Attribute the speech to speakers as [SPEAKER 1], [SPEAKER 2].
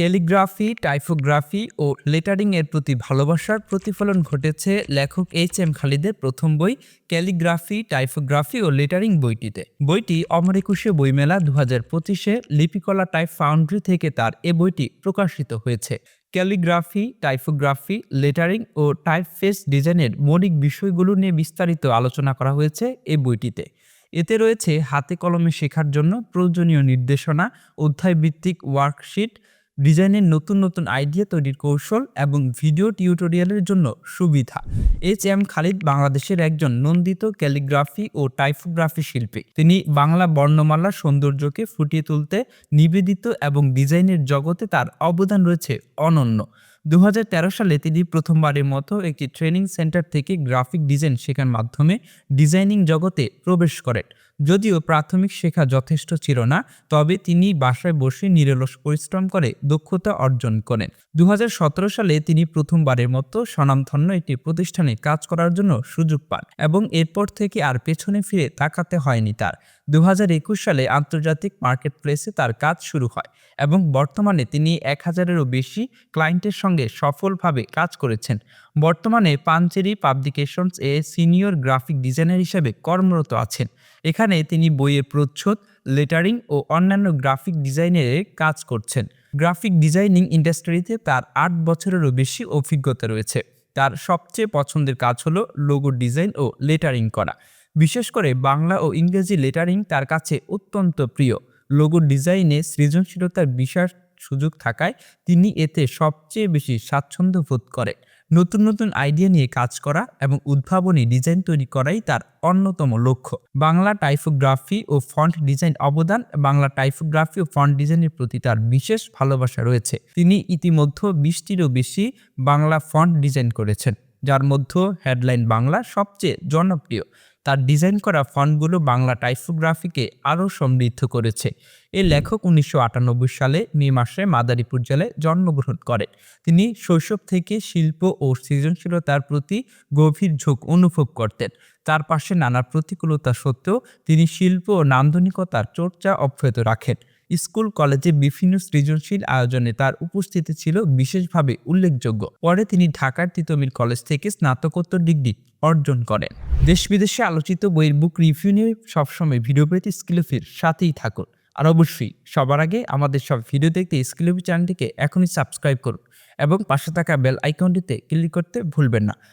[SPEAKER 1] Calligraphy, typography ও lettering এর প্রতি ভালোবাসার প্রতিফলন ঘটেছে লেখক এইচ.এম. খালিদের প্রথম বই ক্যালিগ্রাফি, টাইপোগ্রাফি ও লেটারিং বইটিতে। বইটি অমর একুশে বইমেলা 2025-এ লিপিকলা টাইপ ফাউন্ড্রি থেকে তার এ বইটি প্রকাশিত হয়েছে। ক্যালিগ্রাফি, টাইপোগ্রাফি, লেটারিং ও টাইপফেস ডিজাইনের মৌলিক বিষয়গুলো নিয়ে বিস্তারিত আলোচনা করা হয়েছে এই বইটিতে। এতে রয়েছে হাতে কলমে শেখার জন্য প্রয়োজনীয় নির্দেশনা, অধ্যায়ভিত্তিক ওয়ার্কশিট, ডিজাইনের নতুন নতুন আইডিয়া তৈরির কৌশল এবং ভিডিও টিউটোরিয়ালের জন্য সুবিধা। এইচ.এম. খালিদ বাংলাদেশের একজন নন্দিত ক্যালিগ্রাফি ও টাইপোগ্রাফি শিল্পী। তিনি বাংলা বর্ণমালার সৌন্দর্যকে ফুটিয়ে তুলতে নিবেদিত এবং ডিজাইনের জগতে তার অবদান রয়েছে অনন্য। 2013 সালে তিনি প্রথমবারের মতো একটি ট্রেনিং সেন্টার থেকে গ্রাফিক ডিজাইন শেখার মাধ্যমে ডিজাইনিং জগতে প্রবেশ করেন। যদিও প্রাথমিক শেখা যথেষ্ট ছিল না, তবে তিনি বাসায় বসে নিরলস পরিশ্রম করে দক্ষতা অর্জন করেন। 2017 সালে তিনি প্রথমবারের মতো স্বনামধন্য একটি প্রতিষ্ঠানে কাজ করার জন্য সুযোগ পান এবং এরপর থেকে আর পেছনে ফিরে তাকাতে হয়নি তার। 2021 সালে আন্তর্জাতিক মার্কেট প্লেসে তার কাজ শুরু হয় এবং বর্তমানে তিনি 1000-এরও বেশি ক্লায়েন্টের সঙ্গে সফলভাবে কাজ করেছেন। বর্তমানে পাঞ্চেরি পাবলিকেশনস এ সিনিয়র গ্রাফিক ডিজাইনার হিসেবে কর্মরত আছেন। এখানে তিনি বইয়ের প্রচ্ছদ, লেটারিং ও অন্যান্য গ্রাফিক ডিজাইনের কাজ করছেন। গ্রাফিক ডিজাইনিং ইন্ডাস্ট্রিতে তার 8 বছরেরও বেশি অভিজ্ঞতা রয়েছে। তার সবচেয়ে পছন্দের কাজ হলো লোগো ডিজাইন ও লেটারিং করা। বিশেষ করে বাংলা ও ইংরেজি লেটারিং তার কাছে অত্যন্ত প্রিয়। লোগো ডিজাইনে সৃজনশীলতার বিশাল সুযোগ থাকায় তিনি এতে সবচেয়ে বেশি স্বাচ্ছন্দ্য বোধ করেন। নতুন নতুন আইডিয়া নিয়ে কাজ করা এবং উদ্ভাবনী ডিজাইন তৈরি করাই তার অন্যতম লক্ষ্য। বাংলা টাইপোগ্রাফি ও ফন্ট ডিজাইন অবদান। বাংলা টাইপোগ্রাফি ও ফন্ট ডিজাইনের প্রতি তার বিশেষ ভালোবাসা রয়েছে। তিনি ইতিমধ্যে 20টিরও বেশি বাংলা ফন্ট ডিজাইন করেছেন, যার মধ্যে হেডলাইন বাংলা সবচেয়ে জনপ্রিয়। তার ডিজাইন করা ফন্টগুলো বাংলা টাইপোগ্রাফিকে আরও সমৃদ্ধ করেছে। এই লেখক 1998 সালে মে মাসে মাদারীপুর জেলায় জন্মগ্রহণ করেন। তিনি শৈশব থেকে শিল্প ও সৃজনশীলতার প্রতি গভীর ঝোঁক অনুভব করতেন। তার পাশে নানা প্রতিকূলতা সত্ত্বেও তিনি শিল্প ও নান্দনিকতার চর্চা অব্যাহত রাখেন। স্কুল কলেজে বিভিন্ন সৃজনশীল আয়োজনে তার উপস্থিতি ছিল বিশেষভাবে উল্লেখযোগ্য। পরে তিনি ঢাকার তিতুমির কলেজ থেকে স্নাতকোত্তর ডিগ্রি অর্জন করেন। দেশ বিদেশে আলোচিত বইয়ের বুক রিভিউ নিয়ে সবসময় ভিডিও পেতে স্কিলোফির সাথেই থাকুন। আর অবশ্যই সবার আগে আমাদের সব ভিডিও দেখতে স্কিলোফি চ্যানেলটিকে এখনই সাবস্ক্রাইব করুন এবং পাশে থাকা বেল আইকনটিতে ক্লিক করতে ভুলবেন না।